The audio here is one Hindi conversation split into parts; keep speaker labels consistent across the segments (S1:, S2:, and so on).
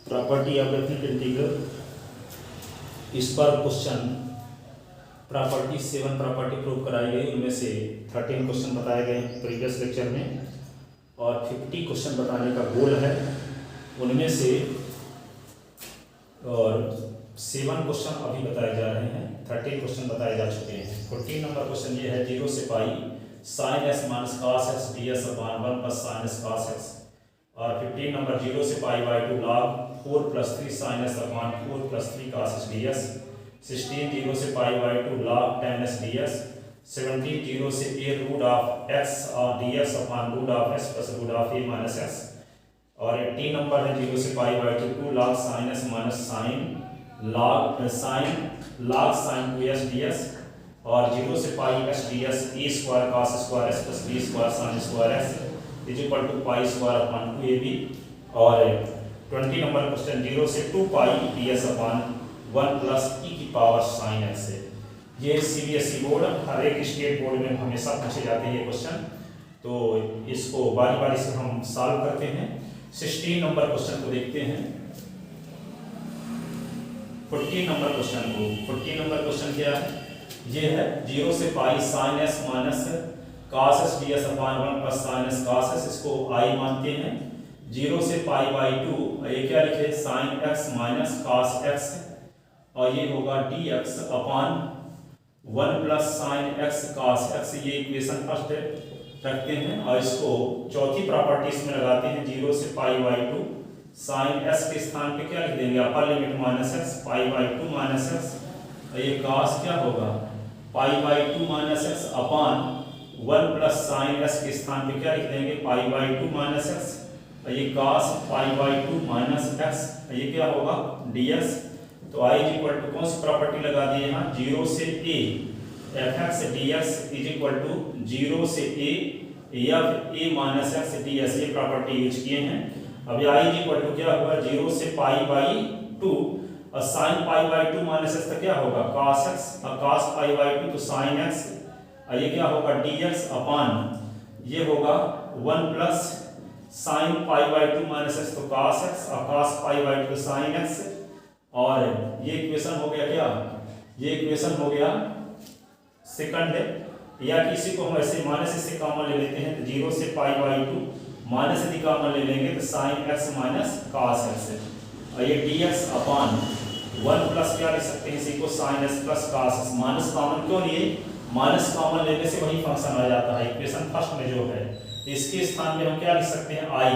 S1: Property of definite integral. इस पर क्वेश्चन प्रॉपर्टी 7 प्रॉपर्टी प्रूव कराई गई, उनमें से 13 क्वेश्चन बताए गए प्रीवियस लेक्चर में और 50 क्वेश्चन बताने का गोल है। उनमें से और 7 क्वेश्चन अभी बताए जा रहे हैं, 13 क्वेश्चन बताए जा चुके हैं। 14 नंबर क्वेश्चन ये है 0 से pi sine x minus cos x d s upon 1 plus sine x cos x. और 15 नंबर 0 से pi by 2 log 4 plus 3 sine x upon 4 plus 3 cos x d s. 16 0 से pi by 2 log 10 x d s. 17 0 से a रूट ऑफ एक्स और d x upon root of x plus root of a minus x. और 18 नंबर है 0 से pi by 2 log sine x minus sine log sine 2s ds। और 0 से पाई s ds e square cos square s plus b square sin square s is equal to pi square upon 2ab। और 20 नंबर क्वेश्चन 0 से 2 pi ds upon 1 plus e की पावर sin x है। ये सीबीएसई बोर्ड हर एक स्टेट बोर्ड में हमेशा पूछे जाते हैं ये क्वेश्चन, तो इसको बारी बारी से हम सॉल्व करते हैं। 16 नंबर क्वेश्चन को देखते हैं। 14 नंबर क्वेश्चन क्या है? ये है 0 से pi sign S minus cos S D s upon 1 plus sign S cos S, इसको आई मानते हैं। 0 से पाई बाई 2 ये क्या लिखे sign x minus cos x, और ये होगा D x upon 1 plus sine x cos x. ये इक्वेशन फर्स्ट रखते हैं और इसको चौथी प्रॉपर्टी इसमें लगाते हैं। 0 से पाई बाई 2 साइन एस के स्थान पे क्या लिख देंगे अपर limit minus x pi by 2 minus x. ये कॉस क्या होगा pi by 2 minus x upon 1 plus sign S के स्थान पे क्या लिख देंगे पाई बाई 2 माइनस एक्स। ये cos pi by 2 minus x, ये क्या होगा ds। तो i इज इक्वल टू कौन सी प्रॉपर्टी लगा दी यहाँ 0 से a fx ds is equal to 0 से a f a minus x ds, ये प्रॉपर्टी यूज किए हैं। अब i इज इक्वल टू क्या होगा 0 से पाई बाई 2 और sine pi by 2 minus x तो क्या होगा cos x और cos पाई बाई 2 तो sin x, और ये क्या होगा dx अपॉन ये होगा 1 plus sine pi by 2 minus x तो cos x और cos पाई बाई 2 तो sin x। और ये इक्वेशन हो गया क्या, ये इक्वेशन हो गया सेकंड है, या किसी को हम ऐसे माइनस से कॉमन ले लेते हैं तो 0 से पाई बाई 2 माइनस यदि कॉमन ले लेंगे तो sin x minus cos x है। और ये dx अपॉन 1 प्लस क्या लिख सकते हैं इसी को sin s plus cos s। Minus common क्यों लिए, माइनस कॉमन लेने से वही फंक्शन आ जाता है इक्वेशन फर्स्ट में जो है। तो इसके स्थान पे हम क्या लिख सकते हैं i,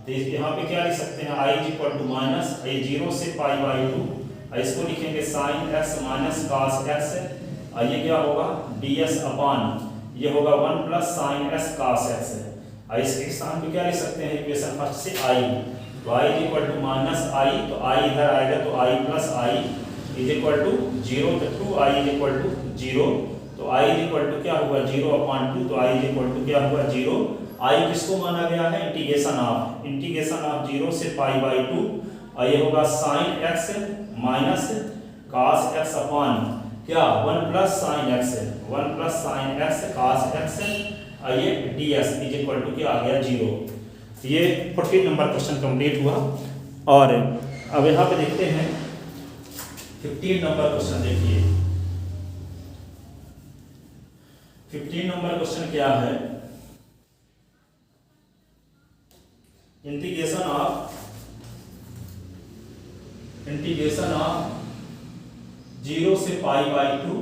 S1: तो यहाँ पे क्या लिख सकते हैं i is equal to minus 0 से पाई बाई 2, इसको लिखेंगे sin x minus cos x, और ये क्या होगा ds अपॉन ये होगा 1 plus sin s cos x है। और इसके स्थान पे क्या लिख सकते हैं इक्वेशन फर्स्ट से i, तो i is equal to minus i, तो i इधर आएगा तो i plus i is equal to 0, तो 2i इज इक्वल टू 0, तो i इज इक्वल टू क्या होगा 0 अपॉन 2, तो i इज इक्वल टू क्या होगा 0। i किसको माना गया है इंटीग्रेशन ऑफ 0 से पाई बाई 2, और ये होगा sin x minus cos x upon क्या 1 plus sin x 1 plus sin x cos x, और ये ds इज इक्वल टू क्या आ गया 0। ये 14 नंबर क्वेश्चन कंप्लीट हुआ। और अब यहाँ पे देखते हैं 15 नंबर क्वेश्चन। देखिए 15 नंबर क्वेश्चन क्या है, इंटीग्रेशन ऑफ 0 से पाई बाई 2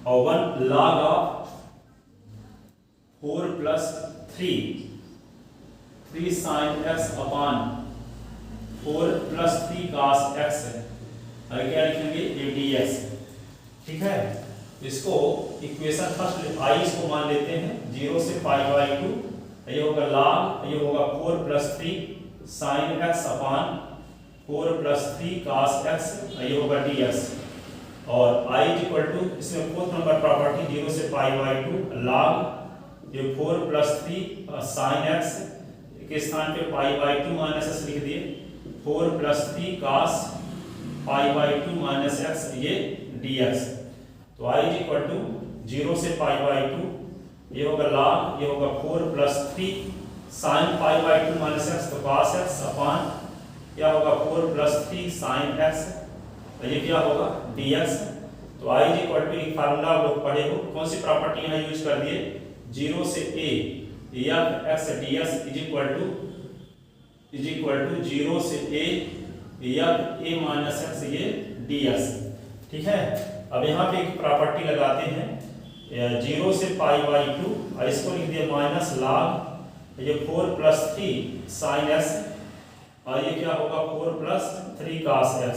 S1: और 1 log of 4 plus 3 sin x upon 4 plus 3 cos x है, और क्या लिखेंगे dx। ठीक है, इसको इक्वेशन फर्स्ट i इसको मान लेते हैं 0 से पाई बाई 2, ये होगा log ये होगा 4 plus 3 sin x upon 4 plus 3 cos x, ये होगा dx। और i इज इक्वल टू इसमें फोर्थ नंबर प्रॉपर्टी 0 से पाई बाई 2 log ये 4 प्लस 3 sin x के स्थान पे पाई बाई 2 माइनस x लिख दिए, 4 plus 3 cos pi by 2 minus x, ये dx। तो i इज इक्वल टू 0 से पाई बाई 2 ये होगा log ये होगा 4 plus 3 sin pi by 2 minus x तो cos x अपॉन क्या होगा 4 + 3 sin x, और ये क्या होगा dx। तो i इज इक्वल टू एक फार्मूला आप लोग पढ़े हो, कौन सी प्रॉपर्टी यहाँ यूज कर दिए, 0 से a f x ds is equal to 0 से a f a minus x ये ds। ठीक है, अब यहाँ पे एक प्रॉपर्टी लगाते हैं 0 से π/2 और इसको लिख दिया माइनस log ये 4 + 3 sin x, और ये क्या होगा 4 + 3 cos x।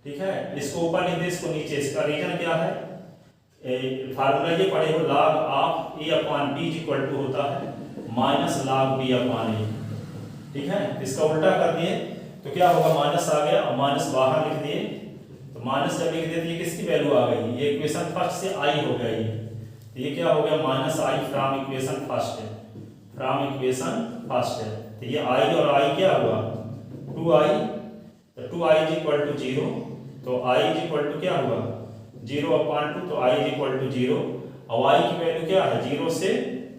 S1: ठीक है, इसको ऊपर लिख दे, इसको नीचे। इसका रीजन क्या है, फार्मूला ये पढ़े हो log of a/b equal to होता है माइनस log b/a। ठीक है, इसका उल्टा कर दिए तो क्या होगा, माइनस आ गया और माइनस बाहर लिख दिए, तो माइनस जब लिख दिए तो ये किसकी वैल्यू आ गई, ये इक्वेशन फर्स्ट से आई हो गई, तो ये क्या हो गया minus I from equation first है। तो ये आई और आई क्या हुआ 2i, तो 2i इज इक्वल टू 0, तो i इज इक्वल टू क्या हुआ 0/2, तो i इज इक्वल टू 0, और y की वैल्यू क्या है 0 से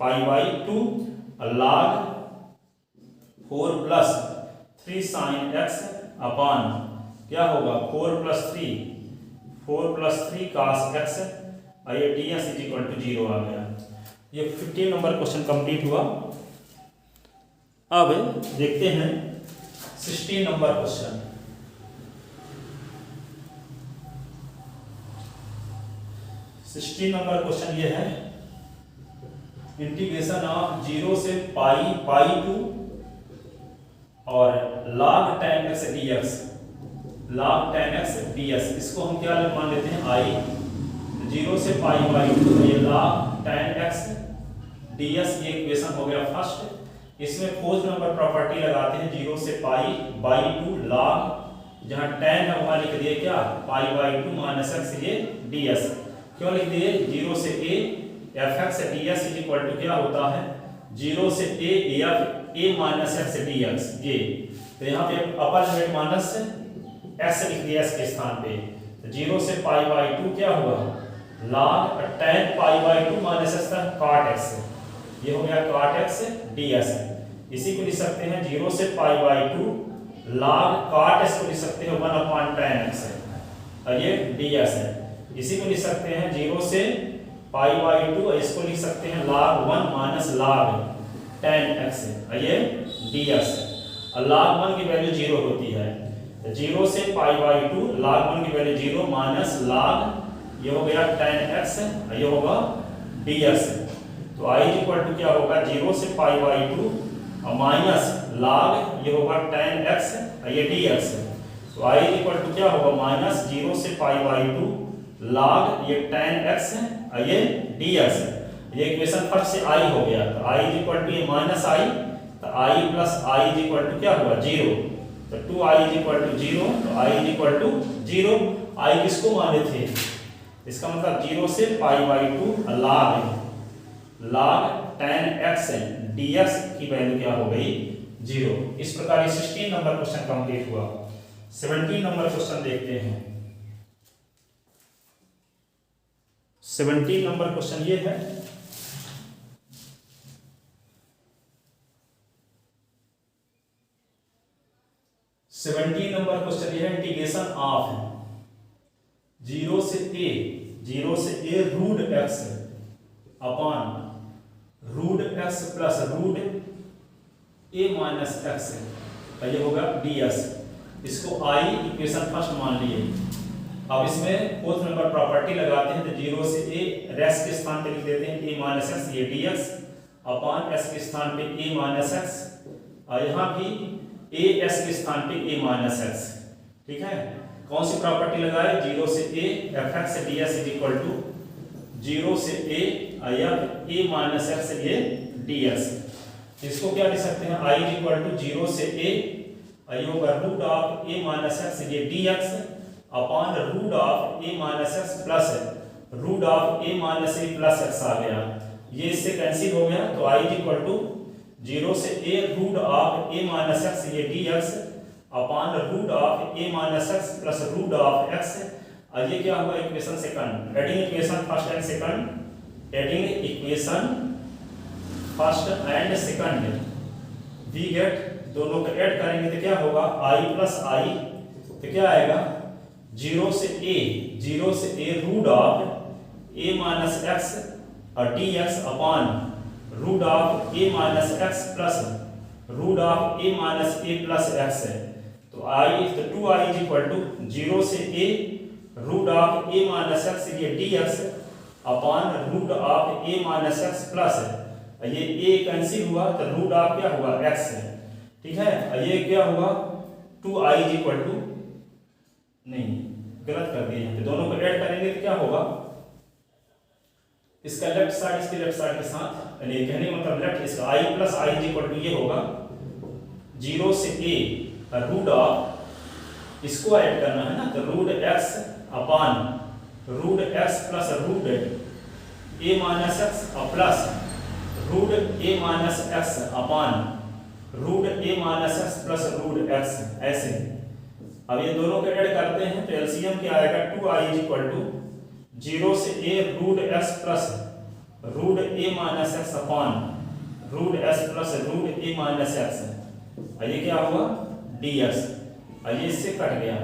S1: π/2 log 4 + 3 sin x अपॉन क्या होगा 4 + 3 cos x, और ये ds इज इक्वल टू 0 आ गया। ये 15 नंबर क्वेश्चन कंप्लीट हुआ। अब देखते हैं 16 नंबर क्वेश्चन। 16 नंबर क्वेश्चन ये है, इंटीग्रेशन ऑफ 0 से π/2 और log tan x dx, इसको हम क्या मान लेते हैं i, 0 से π/2 ये log tan x ds, ये इक्वेशन हो गया फर्स्ट। इसमें 4th नंबर प्रॉपर्टी लगाते हैं 0 से π/2 log, जहां tan है वहां लिख दिए क्या π/2 माइनस x ये ds। क्यों लिख दिए 0 से a f(x) ds is equal to क्या होता है 0 से a f a minus x dx, ये तो यहाँ पे अपर लिमिट माइनस x लिख दिया इसके स्थान पे, तो 0 से π/2 क्या हुआ log tan π/2 minus x cot x, ये हो गया cot x ds। इसी को लिख सकते हैं 0 से π/2 log cot x को लिख सकते हैं 1/tan x, और ये ds है। इसी को लिख सकते हैं 0 से π/2, और इसको लिख सकते हैं log 1 minus log tan x, और ये ds है, और log 1 की वैल्यू 0 होती है, तो 0 से π/2 log 1 की वैल्यू 0 माइनस log ये हो गया tan x, और ये होगा ds। तो i इक्वल टू क्या होगा 0 से π/2 और माइनस log ये होगा tan x, और ये dx। तो i इक्वल टू क्या होगा माइनस 0 से π/2 log ये tan x और ये dx। ये इक्वेशन फर्स्ट से i हो गया, तो i इक्वल टू ये माइनस i, तो i plus i equal to क्या हुआ 0, तो 2i इक्वल टू 0, तो i इक्वल टू 0। i किसको माने थे, इसका मतलब 0 से π/2 log tan x dx की वैल्यू क्या हो गई 0। इस प्रकार ये 16 नंबर क्वेश्चन कंप्लीट हुआ। 17 नंबर क्वेश्चन देखते हैं। 17 नंबर क्वेश्चन ये है, नंबर क्वेश्चन ये है इंटीग्रेशन ऑफ 0 से a root x upon root x plus root a minus x, ये होगा ds। इसको i इक्वेशन फर्स्ट मान लिए। अब इसमें फोर्थ नंबर प्रॉपर्टी लगाते हैं, तो 0 से a रेस के स्थान पे लिख देते हैं a माइनस x, ये dx अपॉन s के स्थान पे a माइनस x, और यहाँ भी a s के स्थान पे a माइनस x। ठीक है, कौन सी प्रॉपर्टी लगाए 0 से a f(x) ds is equal to 0 से a a माइनस x ये ds। इसको क्या लिख सकते हैं i इज इक्वल टू 0 से a ये होगा root of a minus x ये dx upon root of a minus x plus root of a minus a plus x आ गया। ये इससे कैंसिल हो गया, तो i इज इक्वल टू 0 से a root of a minus x ये dx upon root of a minus x plus root of x, और ये क्या होगा equation second. Adding equation first and second, adding equation first and second we get दोनों को ऐड करेंगे तो क्या होगा i प्लस आई, तो क्या आएगा 0 से a root of a minus x और dx upon root of a minus x plus root of a minus a plus x है। तो 2i इज इक्वल टू 0 से a root of a minus x ये dx upon root of a minus x plus है, ये a कैंसिल हुआ तो रूट ऑफ क्या हुआ x है, ठीक है। ये क्या हुआ 2i इज इक्वल टू, नहीं गलत कर दिए यहाँ पे, दोनों को ऐड करेंगे तो क्या होगा इसका लेफ्ट साइड इसके लेफ्ट साइड के साथ, यानी कहने का मतलब लेफ्ट इसका i plus i is equal to ये होगा 0 से a रूट ऑफ, इसको ऐड करना है ना, तो root x upon root x plus root a minus x plus root a minus x upon root a minus x plus root x, ऐसे। अब ये दोनों को ऐड करते हैं तो एलसीएम क्या आएगा 2i इज इक्वल टू 0 से a root x plus root a minus x upon root s plus root a minus x, ये क्या हुआ dx, ये इससे कट गया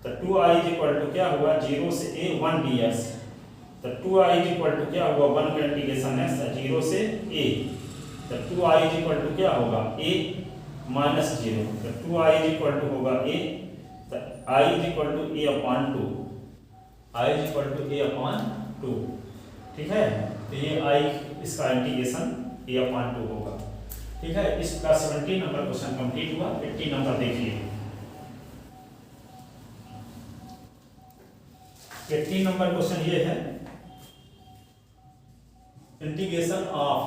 S1: तो 2i इज इक्वल टू क्या हुआ 0 से a 1 dx, तो 2i इज इक्वल टू क्या हुआ 1 का इंटीग्रेशन x 0 से a, तो 2i इज इक्वल टू क्या होगा a माइनस 0, तो 2i इज इक्वल टू होगा a, तो i is equal to a upon 2, i is equal to a upon 2, ठीक है। तो ये i इसका इंटीग्रेशन a अपॉन 2 होगा, ठीक है। इसका 17 नंबर क्वेश्चन कंप्लीट हुआ। 80 नंबर देखिए, 80 नंबर क्वेश्चन ये है इंटीग्रेशन ऑफ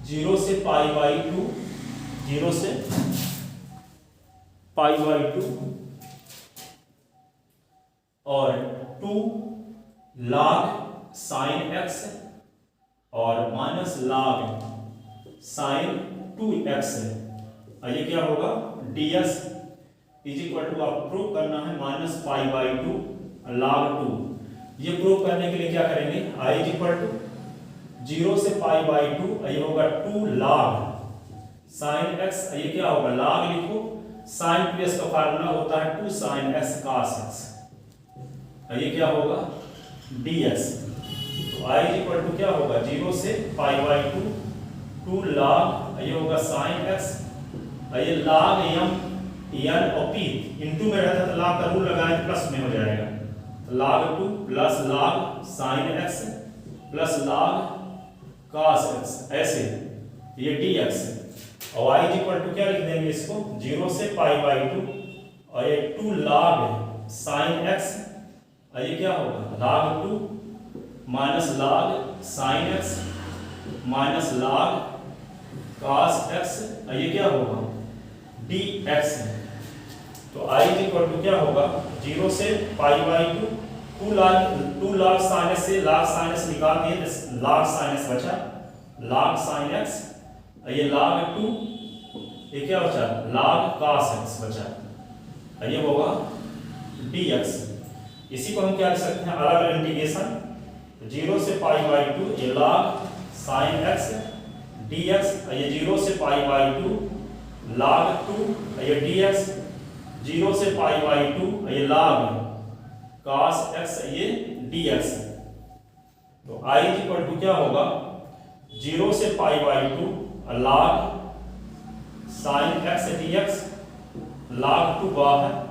S1: 0 से पाई बाई 2, 0 से पाई बाई 2 और 2 log साइन x और माइनस log साइन 2x है, ये क्या होगा ds इज इक्वल टू, आप प्रूव करना है माइनस पाई बाई 2 log 2। ये प्रूव करने के लिए क्या करेंगे i इज इक्वल टू 0 से पाई बाई 2, ये होगा 2 log साइन x, ये क्या होगा log लिखो, साइन 2x का फार्मूला होता है 2 साइन x cos x, ये क्या होगा ds। तो i इज इक्वल टू क्या होगा 0 से पाई बाई 2 log, ये होगा साइन x, ये log m n और p इनटू में रहता तो log का रूल लगाएं प्लस में हो जाएगा, तो log 2 plus log sine x plus log cos x, ऐसे ये dx। और y इज इक्वल टू क्या लिख देंगे इसको 0 से पाई बाई 2 और ये 2 log साइन x, ये क्या होगा log 2 minus log sine x minus log cos x, ये क्या होगा dx। तो i इज इक्वल टू क्या होगा 0 से pi by 2 2 log sine x से log साइन x निकाल दिए तो log साइन x बचा, log साइन x, ये log 2, ये क्या बचा log cos x बचा, ये होगा dx। इसी को हम क्या लिख सकते हैं अलग अलग इंटीग्रेशन, 0 से पाई बाई 2 ये log साइन x dx, ये 0 से पाई बाई 2 log 2 ये dx, 0 से पाई बाई 2 ये log cos x ये dx। तो i इज इक्वल टू क्या होगा 0 से pi by 2 log sine x dx, log 2 बाहर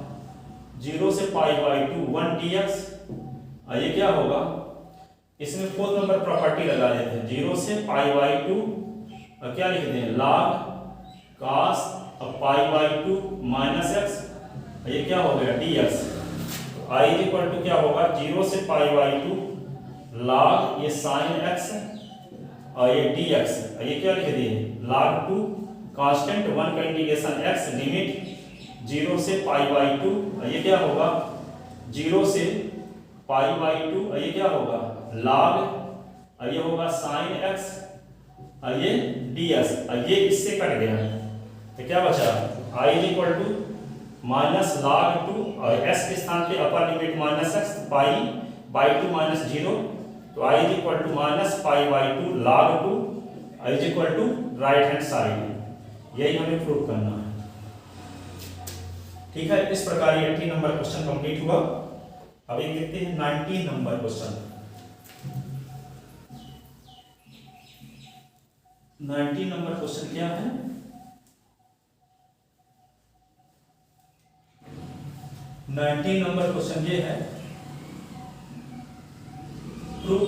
S1: 0 से पाई बाई 2 1 dx, ये क्या होगा इसमें 4 नंबर प्रॉपर्टी लगा देते हैं 0 से पाई बाई 2 और क्या लिख दें log cos और पाई बाई 2 माइनस x, ये क्या हो गया dx। तो i इज इक्वल टू क्या होगा 0 से पाई बाई 2 log ये साइन x और ये dx, ये क्या लिख दिए log 2 कांस्टेंट 1 का इंटीग्रेशन x लिमिट 0 से पाई बाई 2, ये क्या होगा 0 से पाई बाई 2, ये क्या होगा log, ये होगा साइन x, ये ds, ये इससे कट गया तो क्या बचा i is equal to minus log 2 और s के स्थान पे upper limit minus x pi by 2 minus 0, तो i is equal to minus pi by 2 log 2 is equal to right hand side, यही हमें प्रूव करना है। ठीक है, इस प्रकार ये 80 नंबर क्वेश्चन कंप्लीट हुआ। अब एक देखते हैं 90 नंबर क्वेश्चन। 90 नंबर क्वेश्चन क्या है? 90 नंबर क्वेश्चन ये है, प्रूव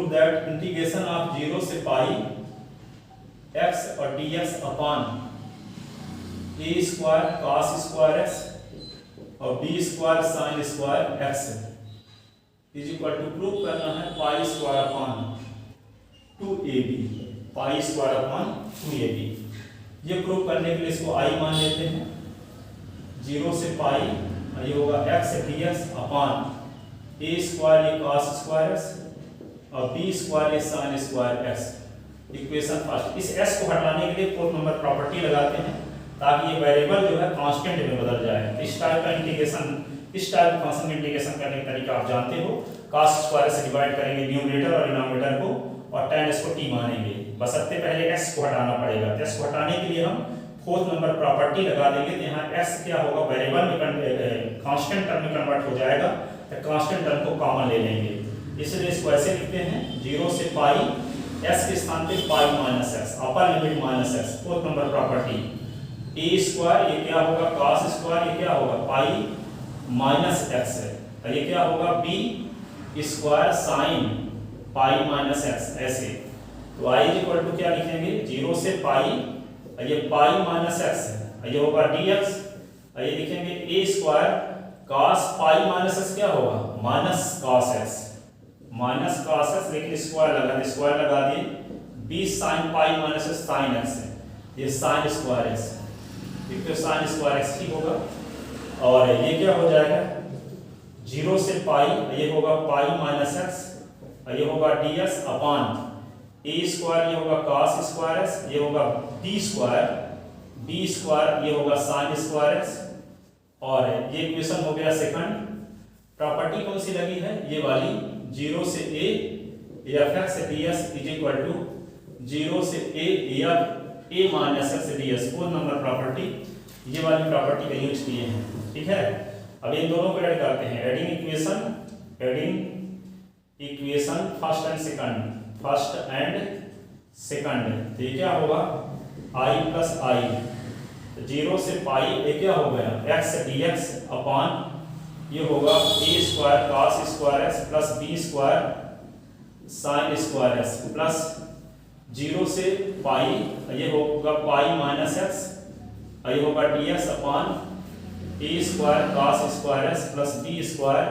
S1: दैट इंटीग्रेशन ऑफ 0 से पाई x और dx अपॉन a square cos square x और b square sin square x is equal to, prove करना है pi square upon 2ab, pi square upon 2ab। ये प्रूव करने के लिए इसको i मान लेते हैं। 0 से पाई ये होगा x dx अपॉन a स्क्वायर ये cos स्क्वायर x और b स्क्वायर ये sin square x। Equation first, इस s को हटाने के लिए 4 नंबर प्रॉपर्टी लगाते हैं ताकि ये वेरिएबल जो है कांस्टेंट में बदल जाए। इस टाइप का इंटीग्रेशन, इस टाइप के फंक्शन का इंटीग्रेशन करने का तरीका आप जानते हो। cos स्क्वायर से डिवाइड करेंगे न्यूमरेटर और डिनोमिनेटर को और tan s को t मानेंगे। बशर्ते पहले s को हटाना पड़ेगा। s को हटाने के लिए हम 4th नंबर प्रॉपर्टी लगा देंगे। तो यहाँ s क्या होगा, वेरिएबल में कांस्टेंट टर्म में कन्वर्ट हो जाएगा। तो कांस्टेंट टर्म को कॉमन ले लेंगे, इसलिए इसको ऐसे लिखते हैं 0 से पाई, s के स्थान पे पाई minus x, upper limit minus x। 4th number property a square ये क्या होगा, cos स्क्वायर ये क्या होगा, पाई माइनस x है, और ये क्या होगा b square sine pi minus x। ऐसे तो i इक्वल टू क्या लिखेंगे, 0 से पाई, ये पाई माइनस x है, ये होगा dx, ये लिखेंगे a square cos pi minus x क्या होगा, minus cos x, minus cos x, लेकिन स्क्वायर लगा दिए, b sine pi minus x sine x है, ये साइन स्क्वायर x, तो साइन स्क्वायर x ठीक होगा। और ये क्या हो जाएगा, 0 से पाई ये होगा पाई माइनस x, ये होगा dx अपॉन a स्क्वायर ये होगा cos स्क्वायर x, ये होगा b स्क्वायर ये होगा sin स्क्वायर x। और ये इक्वेशन हो गया सेकंड। प्रॉपर्टी कौन सी लगी है, ये वाली, 0 से a f(x) ds is equal to 0 से a minus x ds। 4 number property, ये वाली प्रॉपर्टी का यूज किए हैं। ठीक है, अब इन दोनों को ऐड करते हैं। Adding equation first and second. तो ये क्या होगा, i प्लस i, 0 से पाई ये क्या हो गया, x dx अपॉन ये होगा a square cos square x plus b square sin square x plus 0 से पाई ये होगा पाई माइनस x, ये होगा dx अपॉन a square cos square x plus b square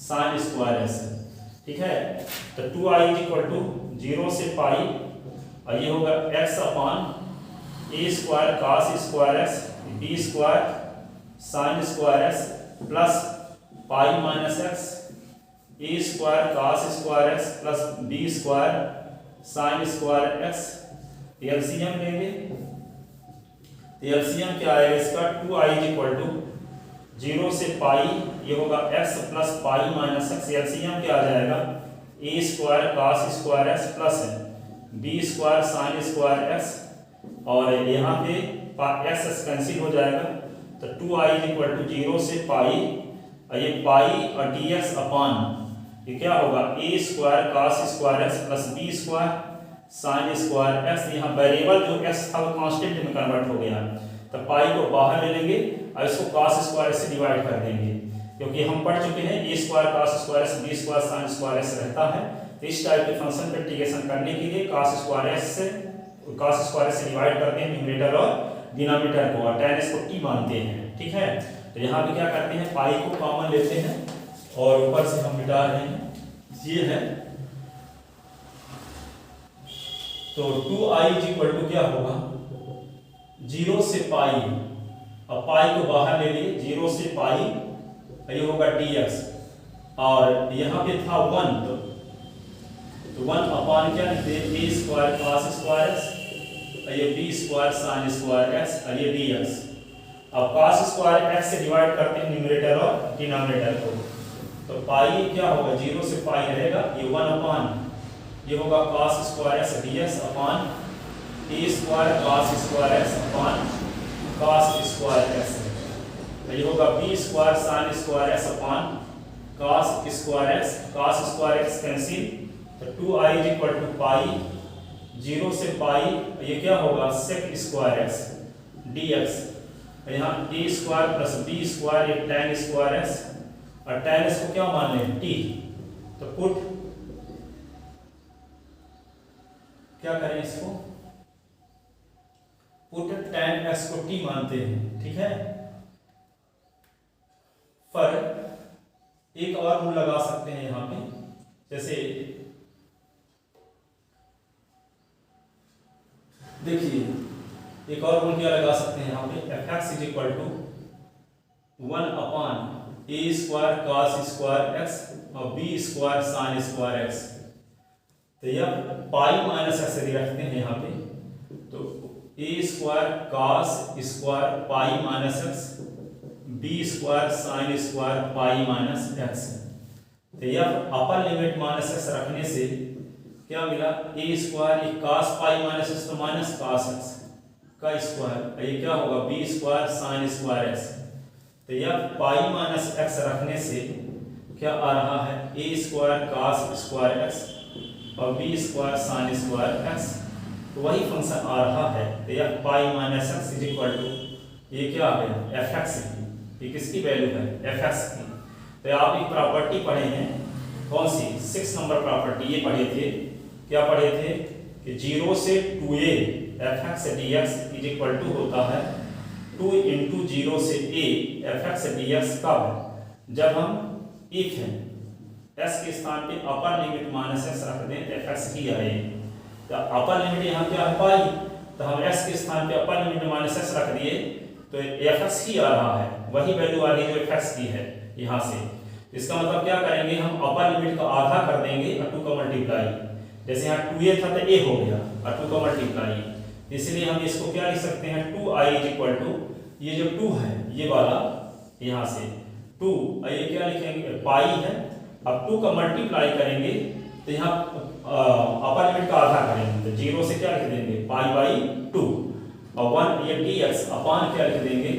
S1: sin square x। ठीक है, तो 2i इक्वल टू 0 से पाई और ये होगा x upon a square cos square x b square sin square x plus pi minus x a square cos square x plus b square sin square x। LCM लेंगे, एलसीएम क्या आएगा इसका, 2i इक्वल टू 0 से पाई ये होगा x plus pi minus x। LCM क्या आ जाएगा, a square cos square x plus b square sin square x, और यहाँ पे x कैंसिल हो जाएगा। तो 2i इक्वल टू 0 से पाई और ये पाई और dx अपॉन ये क्या होगा, a square cos square x plus b square sin square x। यहाँ वेरिएबल जो x था वो कांस्टेंट में कन्वर्ट हो गया, तो पाई को बाहर ले लेंगे और इसको cos स्क्वायर से डिवाइड कर देंगे, क्योंकि हम पढ़ चुके हैं a square cos square x b square sin square x रहता है। तो इस टाइप के फंक्शन पे इंटीग्रेशन करने के लिए cos स्क्वायर से डिवाइड करते हैं न्यूमरेटर और डिनोमिनेटर को, और tan s को t मानते हैं। ठीक है, तो यहाँ पे क्या करते हैं, पाई को कॉमन लेते हैं और ऊपर से हम मिटा रहे हैं, ये है। तो 2i इक्वल टू क्या होगा, 0 से पाई, अब पाई को बाहर ले लिए, 0 से पाई ये होगा dx, और यहाँ पे था 1, तो 1 अपॉन क्या लिखते हैं, a square cos square x, ये b square sin square x, और ये dx। अब cos स्क्वायर x से डिवाइड करते हैं न्यूमरेटर और डिनोमिनेटर को, तो पाई क्या होगा, 0 से पाई रहेगा, ये 1 अपॉन ये होगा cos square x dx upon a square cos square x upon cos square x है। तो ये होगा b square sine square x upon cos square x. Cos square x cancel, तो 2i is equal to pi 0 से पाई, ये क्या होगा सेक स्क्वायर एक्स dx। यहाँ a square plus b square, ये tan स्क्वायर एक्स, और tan x को क्या मान लें t, तो पुट क्या करें इसको, पुट tan x को t मानते हैं, ठीक है। पर एक और रूल लगा सकते हैं यहाँ पे, जैसे देखिए एक और रूल क्या लगा सकते हैं यहाँ पे, f x is equal to 1 upon a square cos square x और b square sine square x. तो यह पाई माइनस एक्स यदि रखते हैं यहाँ पे, तो a square cos square pi minus x, b square sine square pi minus x. तो यह अपर लिमिट माइनस एक्स रखने से क्या मिला, ए स्क्वायर ये cos पाई माइनस एक्स तो माइनस cos एक्स का स्क्वायर, ये क्या होगा b square sine square x. तो यह पाई माइनस एक्स रखने से क्या आ रहा है, a square cos square x और b square sine square x, तो वही फंक्शन आ रहा है। तो यह pi minus x is equal to ये क्या आ गया एफ एक्स, ये किसकी वैल्यू है एफ एक्स की। तो आप एक प्रॉपर्टी पढ़े हैं, कौन सी 6 नंबर प्रॉपर्टी, ये पढ़े थे, क्या पढ़े थे कि 0 से 2a f x d x is equal to होता है 2 इंटू 0 से a f x d x. कब, जब हम इफ है s के स्थान पे अपर लिमिट माइनस एक्स रख दें तो एफ एक्स ही आए। तो अपर लिमिट यहाँ क्या है पाई, तो हम s के स्थान पे अपर लिमिट माइनस एक्स रख दिए तो एफ एक्स ही आ रहा है, वही वैल्यू आ रही है जो एफ एक्स की है यहाँ से। इसका मतलब क्या करेंगे, हम अपर लिमिट का आधा कर देंगे और 2 का मल्टीप्लाई, जैसे यहाँ 2a था तो a हो गया और 2 का मल्टीप्लाई, इसलिए हम इसको क्या लिख सकते हैं 2i इज इक्वल टू ये जो 2 है ये वाला यहाँ से 2, ये क्या लिखेंगे पाई है, अब 2 का मल्टीप्लाई करेंगे तो यहाँ अपर लिमिट का आधा करेंगे, तो 0 से क्या लिख देंगे पाई बाई 2 और 1 ये dx अपान क्या लिख देंगे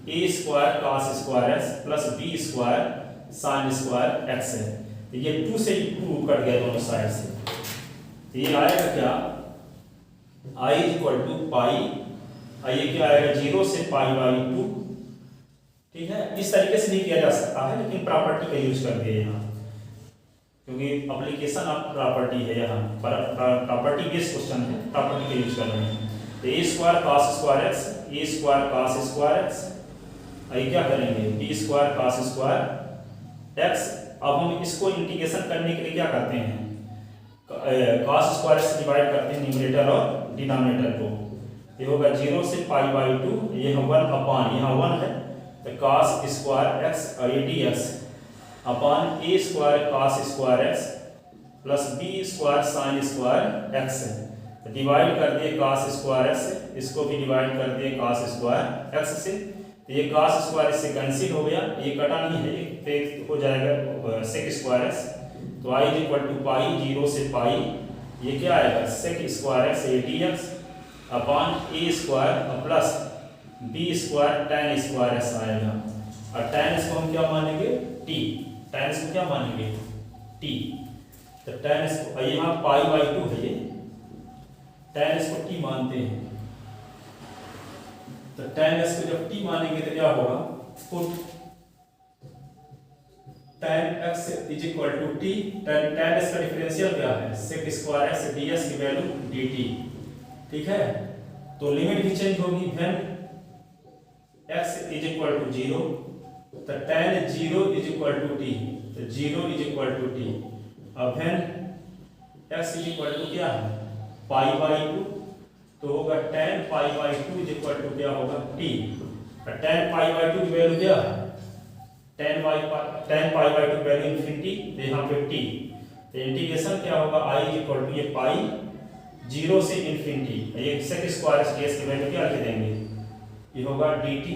S1: a square cos square x plus b square sine square x है। तो ये 2 से 2 कट गया दोनों साइड से, ये आएगा क्या i इज इक्वल टू पाई, ये क्या आएगा 0 से पाई बाई 2, ठीक है। इस तरीके से भी किया जा सकता है, लेकिन प्रॉपर्टी का यूज कर दिए यहाँ, क्योंकि एप्लीकेशन ऑफ प्रॉपर्टी है, यहाँ प्रॉपर्टी बेस्ड क्वेश्चन है, प्रॉपर्टी का यूज कर रहे हैं। तो a square cos square x, a square cos square x, ये क्या करेंगे b square cos square x. अब हम इसको इंटीग्रेशन करने के लिए क्या करते हैं, cos स्क्वायर से डिवाइड करते हैं न्यूमरेटर और डिनोमिनेटर को, ये होगा 0 से पाई बाई 2, ये 1 अपान यहाँ 1 है तो cos स्क्वायर एक्स और ये dx upon a square cos square x plus b square sine square x है। तो डिवाइड कर दिए cos स्क्वायर एक्स से, इसको भी डिवाइड कर दिए cos स्क्वायर एक्स से, तो ये cos स्क्वायर इससे कैंसिल हो गया, ये कटा नहीं है, एक हो जाएगा सेक स्क्वायर एक्स। तो i is equal to pi 0 से पाई, ये क्या आएगा sec square x a dx upon a square plus b square tan square x आएगा, और tan को हम क्या मानेंगे t, tan को क्या मानेंगे t, तो tan को यहाँ पाई बाई 2 है, ये tan को t मानते हैं, तो tan को जब t मानेंगे तो क्या होगा put tan x is equal to t, tan x का डिफरेंशियल क्या है सेक स्क्वायर एक्स ds की वैल्यू dt, ठीक है। तो लिमिट भी चेंज होगी, when x is equal to 0 तो tan 0 is equal to t, तो 0 इज इक्वल टू t, अब when x is equal to क्या है पाई बाई 2, तो होगा tan pi by 2 is equal to क्या होगा t, और tan पाई बाई 2 की वैल्यू क्या है tan pi by 2 value infinity, तो यहाँ पे t, तो इंटीग्रेशन क्या होगा i इज इक्वल टू ये पाई 0 से इंफिनिटी, ये सेक स्क्वायर ds की वैल्यू क्या लिख देंगे, ये होगा dt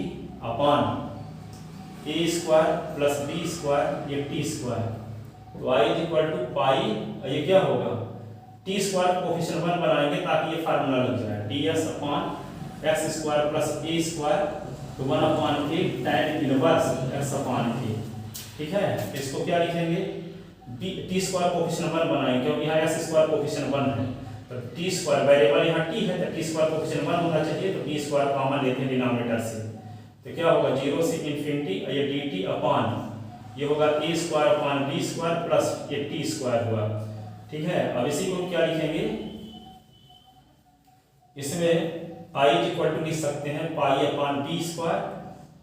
S1: upon a square plus b square ये t स्क्वायर, तो i इज इक्वल टू पाई, ये क्या होगा टी स्क्वायर का कोफिशिएंट 1 बनाएंगे ताकि ये फार्मूला लग जाए, ds upon x square plus a square तो 1 upon a tan inverse x upon a. ठीक है, इसको क्या लिखेंगे, टी स्क्वायर कोफिशिएंट 1 बनाएंगे क्योंकि यहाँ एक्स स्क्वायर कोफिशिएंट 1 है, तो टी स्क्वायर वेरिएबल यहाँ टी है तो टी स्क्वायर कोफिशिएंट 1 होना चाहिए, तो टी स्क्वायर कॉमन लेते हैं डिनोमिनेटर से, तो क्या होगा 0 से इन्फिनिटी ये dt अपॉन ये होगा a square upon b square plus ये टी स्क्वायर हुआ। ठीक है, अब इसी को क्या लिखेंगे, इसमें i इक्वल टू लिख सकते हैं पाई अपॉन बी स्क्वायर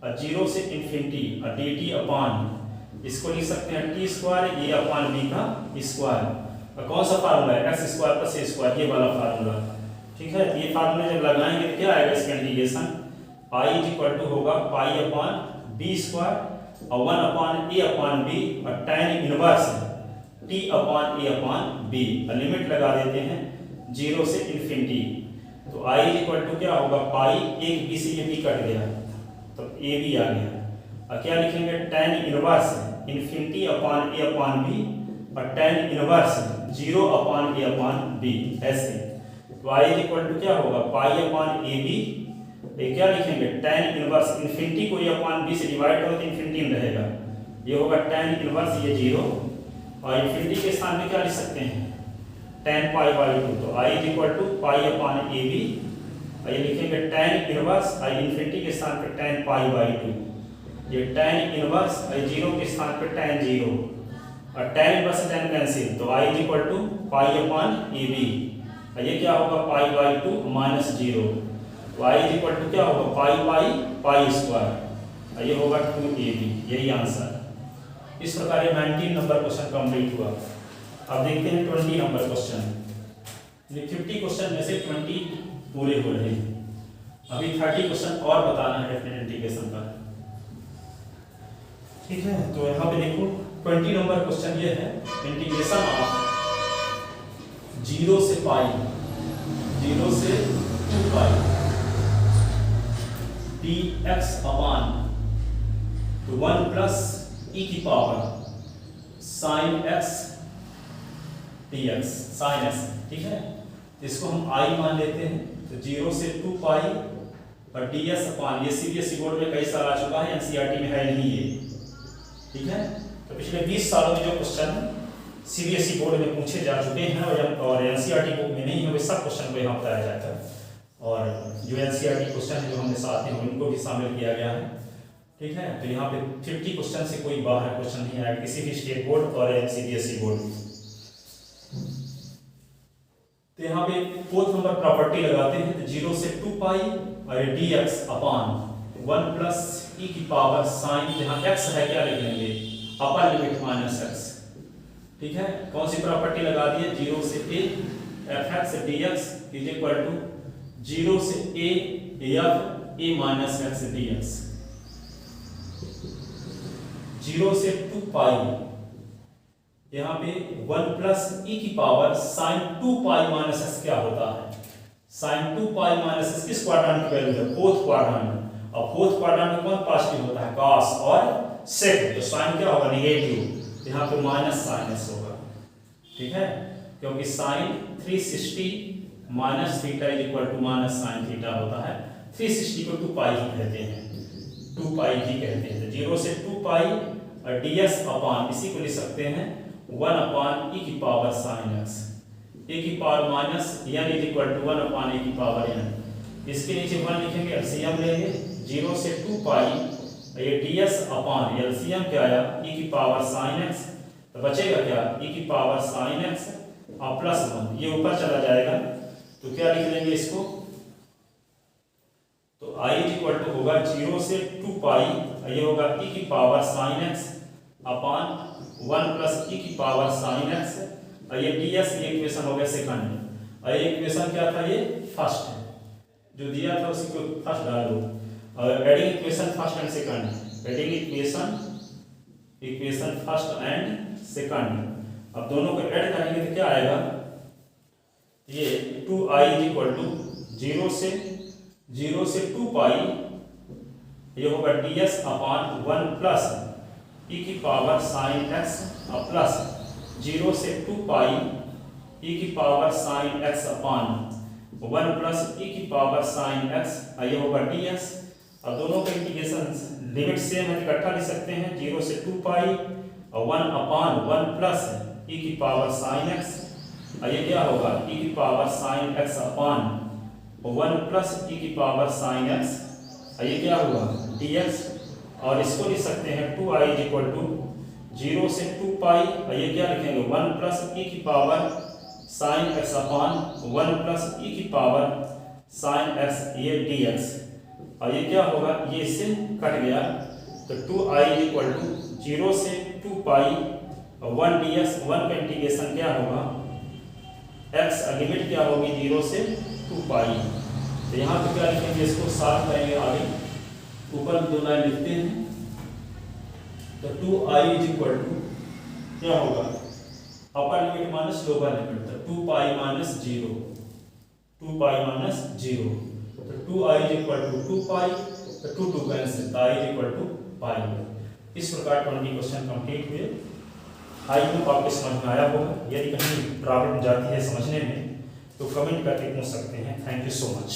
S1: और 0 से इन्फिनिटी और dt अपॉन इसको लिख सकते हैं टी स्क्वायर ए अपॉन बी का स्क्वायर, और कौन सा फार्मूला है x square plus a square, ये वाला फार्मूला। ठीक है, ये फार्मूला जब लगाएंगे तो क्या आएगा इसका इंटीग्रेशन, i इक्वल टू होगा पाई अपॉन बी स्क्वायर और 1 अपॉन ए अपॉन बी और tan इनवर्स t अपॉन ए अपॉन बी, लिमिट लगा देते हैं 0 से इन्फिनिटी, तो i इक्वल टू क्या होगा पाई, एक बी से ये बी कट गया तो ए बी आ गया, और क्या लिखेंगे tan इनवर्स इन्फिनिटी अपॉन ए अपॉन बी और tan इनवर्स 0 अपॉन ए अपॉन बी, ऐसे तो i इक्वल टू क्या होगा पाई अपॉन ए बी, ये क्या लिखेंगे tan इनवर्स इन्फिनिटी को ये अपॉन बी से डिवाइड करो तो इन्फिनिटी में रहेगा, ये होगा tan इनवर्स ये 0 और इन्फिनिटी के स्थान में क्या लिख सकते हैं tan पाई बाई 2, तो i equal to pi upon a b और ये लिखेंगे tan इनवर्स और इन्फिनिटी के स्थान पे tan पाई बाई 2, ये tan इनवर्स और 0 के स्थान पे tan 0 और tan इनवर्स से tan कैंसिल, तो i equal to pi upon a b और ये क्या होगा pi by 2 minus 0, y equal to क्या होगा पाई पाई पाई स्क्वायर, ये होगा 2ab, यही आंसर। इस प्रकार ये 19 नंबर क्वेश्चन कंप्लीट हुआ। अब देखते हैं 20 नंबर क्वेश्चन। 50 क्वेश्चन में से 20 पूरे हो रहे हैं, अभी 30 क्वेश्चन और बताना है डेफिनेट इंटीग्रेशन पर। ठीक है, तो यहाँ पे देखो 20 नंबर क्वेश्चन ये है इंटीग्रेशन ऑफ 0 से पाई 0 से 2 पाई dx अपॉन तो 1 प्लस e की power sin x dx sin x। ठीक है, इसको हम i मान लेते हैं, तो 0 से 2 पाई और ds अपॉन ये सीबीएसई बोर्ड में कई साल आ चुका है, एनसीईआरटी में है नहीं ये। ठीक है, तो पिछले 20 सालों में जो क्वेश्चन सीबीएसई बोर्ड में पूछे जा चुके हैं और एनसीईआरटी बुक में नहीं है, वे सब क्वेश्चन को यहाँ बताया जाता है, और जो एनसीईआरटी क्वेश्चन है जो हमने साथ में उनको भी शामिल किया गया है। ठीक है, तो यहाँ पे 50 क्वेश्चन से कोई बाहर क्वेश्चन नहीं आया किसी भी स्टेट बोर्ड और सीबीएसई बोर्ड। तो यहाँ पे 4th नंबर प्रॉपर्टी लगाते हैं, तो 0 से 2 पाई और dx अपॉन 1 प्लस e की पावर साइन, जहाँ x है क्या लिख लेंगे अपर लिमिट माइनस x। ठीक है, कौन सी प्रॉपर्टी लगा दी है 0 से a fx dx is equal to 0 से a f a minus x dx। 0 से 2 पाई यहाँ पे 1 प्लस e की power sine 2 pi minus x क्या होता है, साइन 2 पाई माइनस x किस क्वाड्रेंट की वैल्यू है 4th क्वाड्रेंट, और 4th क्वाड्रेंट में कौन पॉजिटिव होता है cos और sec, तो साइन क्या होगा नेगेटिव, यहाँ पे माइनस साइन x होगा। ठीक है, क्योंकि sine 360 minus theta is equal to minus sine theta होता है, 360 को 2 पाई ही कहते हैं, 2 पाई ही कहते हैं। तो 0 से 2 पाई और ds अपॉन इसी को लिख सकते हैं 1 अपॉन e की पावर साइन x, e की power minus n is equal to 1 upon e की पावर n, इसके नीचे 1 लिखेंगे, एलसीएम लेंगे 0 से 2 पाई ये ds अपॉन एलसीएम क्या आया e की पावर साइन x, तो बचेगा क्या e की पावर साइन x और प्लस 1, ये ऊपर चला जाएगा, तो क्या लिख लेंगे इसको, तो i इक्वल टू होगा 0 से 2 पाई ये होगा e की power sine x upon 1 plus e की पावर साइन x, और ये ds ये इक्वेशन हो गया सेकंड, और ये इक्वेशन क्या था ये फर्स्ट है, जो दिया था उसी को फर्स्ट डाल दो, और adding equation first and second, adding equation first and second, अब दोनों को ऐड करेंगे तो क्या आएगा, ये 2i इक्वल टू 0 से 2 पाई ये होगा ds अपॉन 1 प्लस e की पावर साइन x और प्लस 0 से 2 पाई ई की पावर साइन एक्स अपान 1 प्लस ई की पावर साइन एक्स, ये होगा dx। अब दोनों का इंटीग्रेशन लिमिट सेम है, इकट्ठा लिख सकते हैं 0 से 2 पाई और 1 अपान 1 प्लस ई की पावर साइन एक्स, ये क्या होगा ई की पावर साइन एक्स अपान 1 प्लस ई की पावर साइन एक्स, ये क्या हुआ dx। और इसको लिख सकते हैं 2i इक्वल टू 0 से 2 पाई, ये क्या लिखेंगे 1 प्लस ई की पावर साइन एक्स अपान 1 प्लस ई की पावर साइन एक्स, ये dx। और ये क्या होगा, ये इससे कट गया तो 2i इक्वल टू 0 से 2 पाई 1 dx, 1 का इंटीग्रेशन क्या होगा x, लिमिट क्या होगी 0 से 2 पाई। तो यहाँ पे क्या लिखेंगे, इसको साफ करेंगे आगे, ऊपर 2 लाइन लिखते हैं। तो 2i इक्वल टू क्या होगा अपर लिमिट माइनस लोअर लिमिट, तो 2 पाई माइनस 0, 2 पाई माइनस 0, तो 2i इक्वल टू 2 पाई, तो 2 कैंसिल, तो i इक्वल टू पाई। इस प्रकार 20 क्वेश्चन कंप्लीट हुए। आई होप आपको समझ में आया होगा। यदि कहीं प्रॉब्लम जाती है समझने में तो कमेंट करके पूछ सकते हैं। Thank you so much.